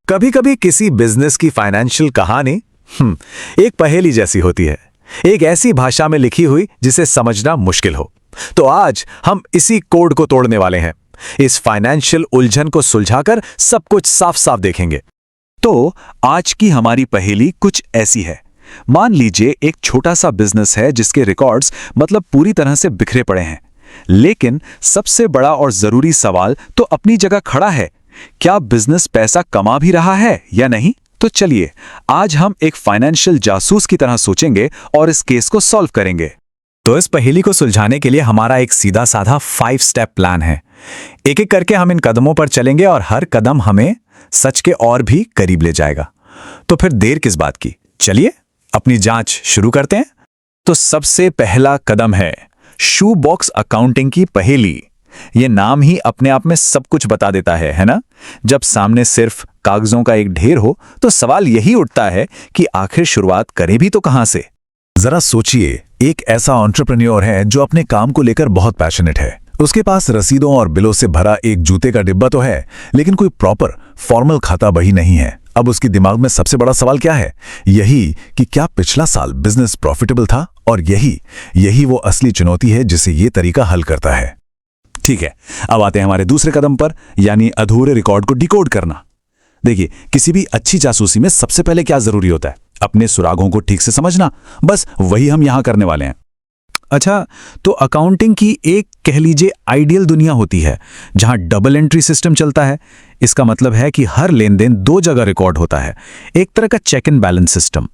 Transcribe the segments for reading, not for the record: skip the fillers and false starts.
कभी कभी किसी बिजनेस की फाइनेंशियल कहानी एक पहेली जैसी होती है, एक ऐसी भाषा में लिखी हुई जिसे समझना मुश्किल हो। तो आज हम इसी कोड को तोड़ने वाले हैं, इस फाइनेंशियल उलझन को सुलझाकर सब कुछ साफ साफ देखेंगे। तो आज की हमारी पहेली कुछ ऐसी है। मान लीजिए एक छोटा सा बिजनेस है जिसके रिकॉर्ड्स मतलब पूरी तरह से बिखरे पड़े हैं, लेकिन सबसे बड़ा और जरूरी सवाल तो अपनी जगह खड़ा है, क्या बिजनेस पैसा कमा भी रहा है या नहीं? तो चलिए आज हम एक फाइनेंशियल जासूस की तरह सोचेंगे और इस केस को सॉल्व करेंगे। तो इस पहेली को सुलझाने के लिए हमारा एक सीधा साधा 5 स्टेप प्लान है। एक एक करके हम इन कदमों पर चलेंगे और हर कदम हमें सच के और भी करीब ले जाएगा। तो फिर देर किस बात की, चलिए अपनी जांच शुरू करते हैं। तो सबसे पहला कदम है शू बॉक्स अकाउंटिंग की पहेली। ये नाम ही अपने आप में सब कुछ बता देता है ना? जब सामने सिर्फ कागजों का एक ढेर हो तो सवाल यही उठता है कि आखिर शुरुआत करें भी तो कहां से। जरा सोचिए, एक ऐसा एंटरप्रेन्योर है जो अपने काम को लेकर बहुत पैशनेट है। उसके पास रसीदों और बिलों से भरा एक जूते का डिब्बा तो है, लेकिन कोई प्रॉपर फॉर्मल खाता बही नहीं है। अब उसके दिमाग में सबसे बड़ा सवाल क्या है? यही कि क्या पिछला साल बिजनेस प्रॉफिटेबल था, और यही वो असली चुनौती है जिसे ये तरीका हल करता है। ठीक है, अब आते हैं हमारे दूसरे कदम पर, यानी अधूरे रिकॉर्ड को डिकोड करना। देखिए, किसी भी अच्छी जासूसी में सबसे पहले क्या जरूरी होता है? अपने सुरागों को ठीक से समझना। बस वही हम यहां करने वाले हैं। अच्छा, तो अकाउंटिंग की एक कह लीजिए आइडियल दुनिया होती है जहां डबल एंट्री सिस्टम चलता है। इसका मतलब है कि हर लेन देन 2 जगह रिकॉर्ड होता है, एक तरह का चेक एंड बैलेंस सिस्टम।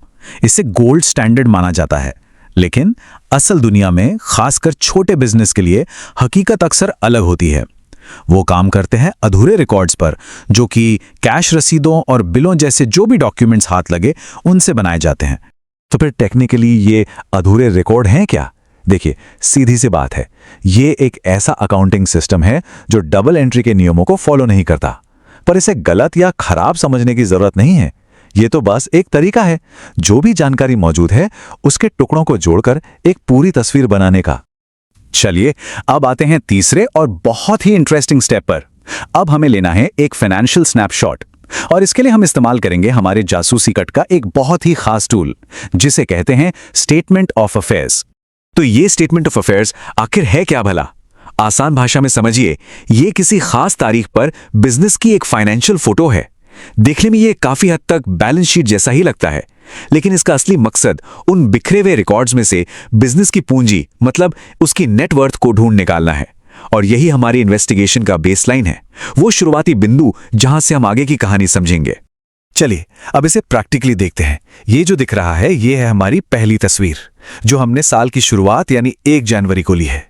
इसे गोल्ड स्टैंडर्ड माना जाता है। लेकिन असल दुनिया में, खासकर छोटे बिजनेस के लिए, हकीकत अक्सर अलग होती है। वो काम करते हैं अधूरे रिकॉर्ड्स पर, जो कि कैश रसीदों और बिलों जैसे जो भी डॉक्यूमेंट्स हाथ लगे उनसे बनाए जाते हैं। तो फिर टेक्निकली ये अधूरे रिकॉर्ड हैं क्या? देखिए, सीधी सी बात है, ये एक ऐसा अकाउंटिंग सिस्टम है जो डबल एंट्री के नियमों को फॉलो नहीं करता। पर इसे गलत या खराब समझने की जरूरत नहीं है। ये तो बस एक तरीका है, जो भी जानकारी मौजूद है उसके टुकड़ों को जोड़कर एक पूरी तस्वीर बनाने का। चलिए अब आते हैं तीसरे और बहुत ही इंटरेस्टिंग स्टेप पर। अब हमें लेना है एक फाइनेंशियल स्नैपशॉट, और इसके लिए हम इस्तेमाल करेंगे हमारे जासूसी कट का एक बहुत ही खास टूल, जिसे कहते हैं स्टेटमेंट ऑफ अफेयर्स। तो ये स्टेटमेंट ऑफ अफेयर्स आखिर है क्या भला? आसान भाषा में समझिए, ये किसी खास तारीख पर बिजनेस की एक फाइनेंशियल फोटो है। देखने में ये काफी हद तक बैलेंस शीट जैसा ही लगता है, लेकिन इसका असली मकसद उन बिखरे हुए रिकॉर्ड्स में से बिजनेस की पूंजी मतलब उसकी नेटवर्थ को ढूंढ निकालना है। और यही हमारी इन्वेस्टिगेशन का बेसलाइन है, वो शुरुआती बिंदु जहां से हम आगे की कहानी समझेंगे। चलिए अब इसे प्रैक्टिकली देखते हैं। ये जो दिख रहा है, ये है हमारी पहली तस्वीर, जो हमने साल की शुरुआत यानी 1 जनवरी को ली है।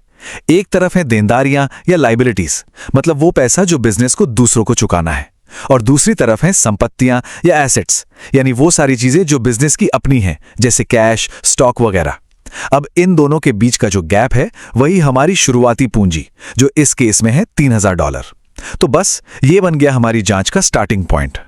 एक तरफ है देनदारियां या लाइबिलिटीज, मतलब वो पैसा जो बिजनेस को दूसरों को चुकाना है, और दूसरी तरफ है संपत्तियां या एसेट्स, यानी वो सारी चीजें जो बिजनेस की अपनी हैं, जैसे कैश, स्टॉक वगैरह। अब इन दोनों के बीच का जो गैप है वही हमारी शुरुआती पूंजी, जो इस केस में है $3000। तो बस ये बन गया हमारी जांच का स्टार्टिंग पॉइंट।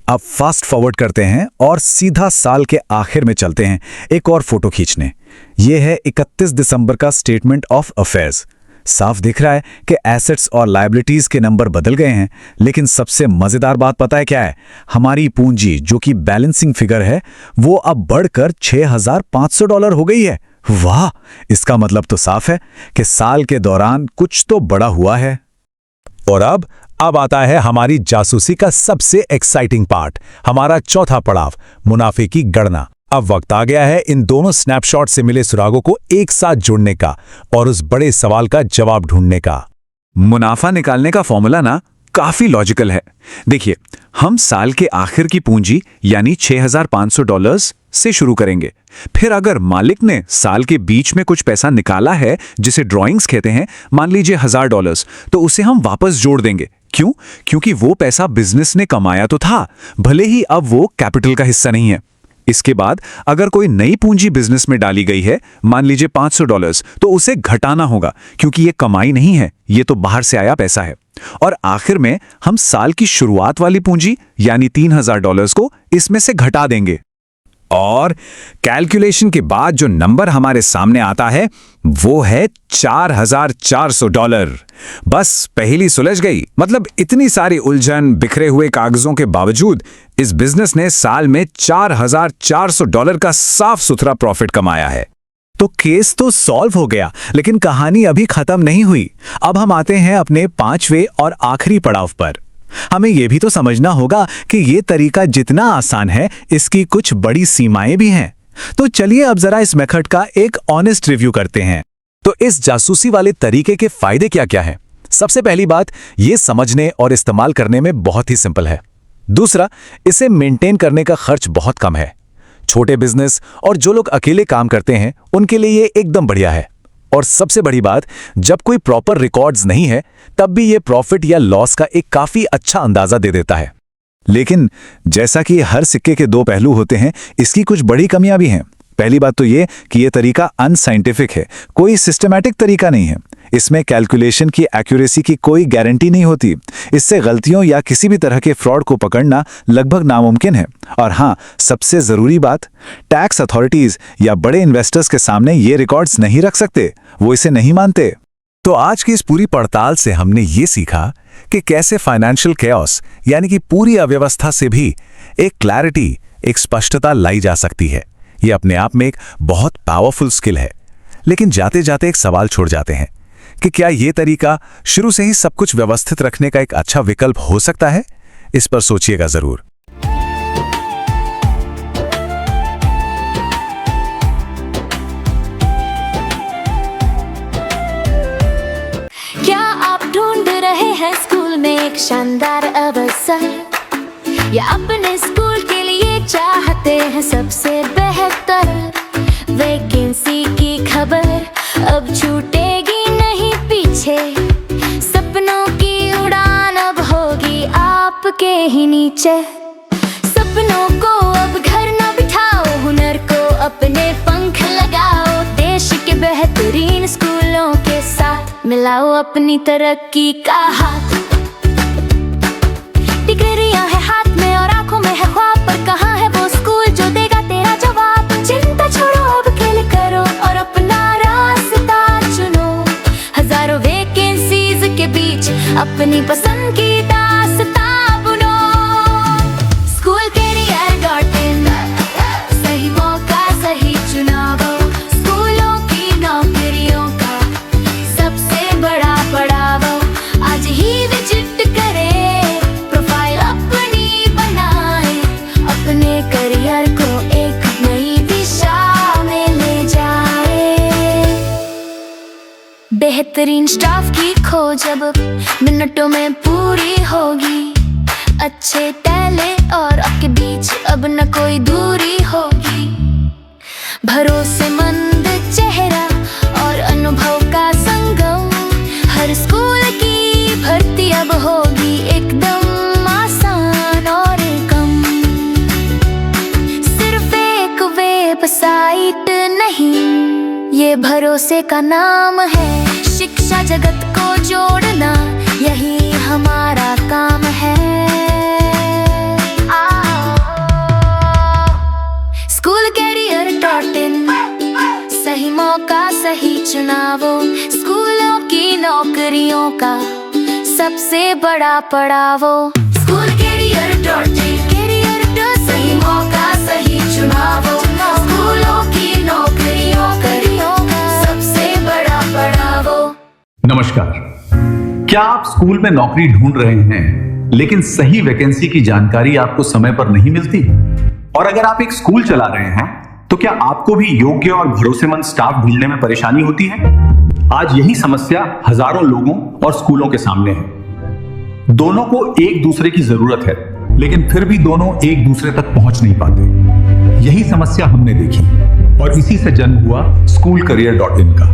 अब फास्ट फॉरवर्ड करते हैं और सीधा साल के आखिर में चलते हैं एक और फोटो खींचने। यह है 31 दिसंबर का स्टेटमेंट ऑफ अफेयर्स। साफ दिख रहा है कि एसेट्स और लायबिलिटीज के नंबर बदल गए हैं, लेकिन सबसे मजेदार बात पता है क्या है? हमारी पूंजी, जो कि बैलेंसिंग फिगर है, वो अब बढ़कर $6500 हो गई है। वाह! इसका मतलब तो साफ है कि साल के दौरान कुछ तो बड़ा हुआ है। और अब आता है हमारी जासूसी का सबसे एक्साइटिंग पार्ट, हमारा चौथा पड़ाव, मुनाफे की गणना। अब वक्त आ गया है इन दोनों स्नैपशॉट से मिले सुरागों को एक साथ जोड़ने का और उस बड़े सवाल का जवाब ढूंढने का। मुनाफा निकालने का फॉर्मूला ना काफी लॉजिकल है। देखिए, हम साल के आखिर की पूंजी यानी $6500 से शुरू करेंगे। फिर अगर मालिक ने साल के बीच में कुछ पैसा निकाला है, जिसे ड्रॉइंग्स कहते हैं, मान लीजिए $1000, तो उसे हम वापस जोड़ देंगे। क्यों? क्योंकि वो पैसा बिजनेस ने कमाया तो था, भले ही अब वो कैपिटल का हिस्सा नहीं है। इसके बाद अगर कोई नई पूंजी बिजनेस में डाली गई है, मान लीजिए $500, तो उसे घटाना होगा, क्योंकि ये कमाई नहीं है, ये तो बाहर से आया पैसा है। और आखिर में हम साल की शुरुआत वाली पूंजी यानी $3000 को इसमें से घटा देंगे। और कैलकुलेशन के बाद जो नंबर हमारे सामने आता है वो है $4,400। बस पहेली सुलझ गई। मतलब इतनी सारी उलझन, बिखरे हुए कागजों के बावजूद इस बिजनेस ने साल में $4,400 का साफ सुथरा प्रॉफिट कमाया है। तो केस तो सॉल्व हो गया, लेकिन कहानी अभी खत्म नहीं हुई। अब हम आते हैं अपने 5वें और आखिरी पड़ाव पर। हमें यह भी तो समझना होगा कि ये तरीका जितना आसान है, इसकी कुछ बड़ी सीमाएं भी हैं। तो चलिए अब जरा इस मेथड का एक ऑनेस्ट रिव्यू करते हैं। तो इस जासूसी वाले तरीके के फायदे क्या क्या हैं? सबसे पहली बात, ये समझने और इस्तेमाल करने में बहुत ही सिंपल है। दूसरा, इसे मेंटेन करने का खर्च बहुत कम है। छोटे बिजनेस और जो लोग अकेले काम करते हैं उनके लिए ये एकदम बढ़िया है। और सबसे बड़ी बात, जब कोई प्रॉपर रिकॉर्ड्स नहीं है तब भी ये प्रॉफिट या लॉस का एक काफी अच्छा अंदाजा दे देता है। लेकिन जैसा कि हर सिक्के के दो पहलू होते हैं, इसकी कुछ बड़ी कमियां भी हैं। पहली बात तो ये कि ये तरीका अनसाइंटिफिक है, कोई सिस्टमैटिक तरीका नहीं है। इसमें कैलकुलेशन की एक्यूरेसी की कोई गारंटी नहीं होती। इससे गलतियों या किसी भी तरह के फ्रॉड को पकड़ना लगभग नामुमकिन है। और हाँ, सबसे जरूरी बात, टैक्स अथॉरिटीज या बड़े इन्वेस्टर्स के सामने ये रिकॉर्ड्स नहीं रख सकते, वो इसे नहीं मानते। तो आज की इस पूरी पड़ताल से हमने ये सीखा कि कैसे फाइनेंशियल कैओस यानी कि पूरी अव्यवस्था से भी एक क्लैरिटी, एक स्पष्टता लाई जा सकती है। ये अपने आप में एक बहुत पावरफुल स्किल है। लेकिन जाते जाते एक सवाल छोड़ जाते हैं कि क्या ये तरीका शुरू से ही सब कुछ व्यवस्थित रखने का एक अच्छा विकल्प हो सकता है? इस पर सोचिएगा जरूर। क्या आप ढूंढ रहे हैं स्कूल में एक शानदार अवसर, या अपने स्कूल के लिए चाहते हैं सबसे बेहतर वैकेंसी की खबर? अब छूटेगी नहीं पीछे, सपनों की उड़ान अब होगी आपके ही नीचे। सपनों को अब घर न बिठाओ, हुनर को अपने पंख लगाओ। देश के बेहतरीन स्कूलों के साथ मिलाओ अपनी तरक्की का हाथ। डिग्रियां है हाथ में और आंखों में है ख्वाब, पर कहाँ है वो स्कूल जो देगा तेरा जवाब? चिंता छोड़ो, अब खेल करो और अपना रास्ता चुनो। हजारों वैकेंसीज के बीच अपनी पसंद की दास्तां बुनो। SchoolCareer.in, सही मौका सही चुनाव। स्कूलों की नौकरियों का सबसे बड़ा पड़ाव। आज ही विजिट करें, प्रोफाइल अपनी बनाए, अपने करियर को एक नई दिशा में ले जाए। बेहतरीन स्टाफ की खोज अब मिनटों में पूरी होगी। अच्छे टैलेंट और आपके बीच अब न कोई दूरी होगी। भरोसेमंद चेहरा और अनुभव का संगम, हर स्कूल की भर्ती अब होगी एकदम आसान और कम। सिर्फ एक वेबसाइट नहीं, ये भरोसे का नाम है। शिक्षा जगत को जोड़ना यही हमारा काम है। SchoolCareer.in, सही मौका सही चुनावो। स्कूलों की नौकरियों का सबसे बड़ा पड़ावो। SchoolCareer.in, सही मौका सही चुनावो। स्कूलों की नौकरियों का सबसे बड़ा पड़ावो। नमस्कार। क्या आप स्कूल में नौकरी ढूंढ रहे हैं लेकिन सही वैकेंसी की जानकारी आपको समय पर नहीं मिलती? और अगर आप एक स्कूल चला रहे हैं तो क्या आपको भी योग्य और भरोसेमंद स्टाफ ढूंढने में परेशानी होती है? आज यही समस्या हजारों लोगों और स्कूलों के सामने है। दोनों को एक दूसरे की जरूरत है, लेकिन फिर भी दोनों एक दूसरे तक पहुंच नहीं पाते। यही समस्या हमने देखी और इसी से जन्म हुआ SchoolCareer.in का।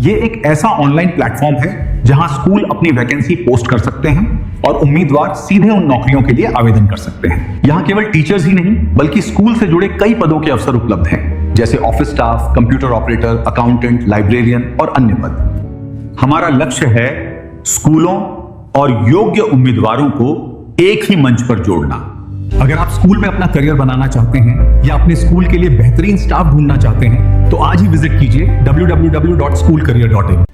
ये एक ऐसा ऑनलाइन प्लेटफॉर्म है जहां स्कूल अपनी वैकेंसी पोस्ट कर सकते हैं और उम्मीदवार सीधे उन नौकरियों के लिए आवेदन कर सकते हैं। यहाँ केवल टीचर्स ही नहीं बल्कि स्कूल से जुड़े कई पदों के अवसर उपलब्ध हैं, जैसे office staff, computer operator, accountant, librarian और अन्य पद। हमारा लक्ष्य है स्कूलों और योग्य उम्मीदवारों को एक ही मंच पर जोड़ना। अगर आप स्कूल में अपना करियर बनाना चाहते हैं या अपने स्कूल के लिए बेहतरीन स्टाफ ढूंढना चाहते हैं तो आज ही विजिट कीजिए www.schoolcareer.in।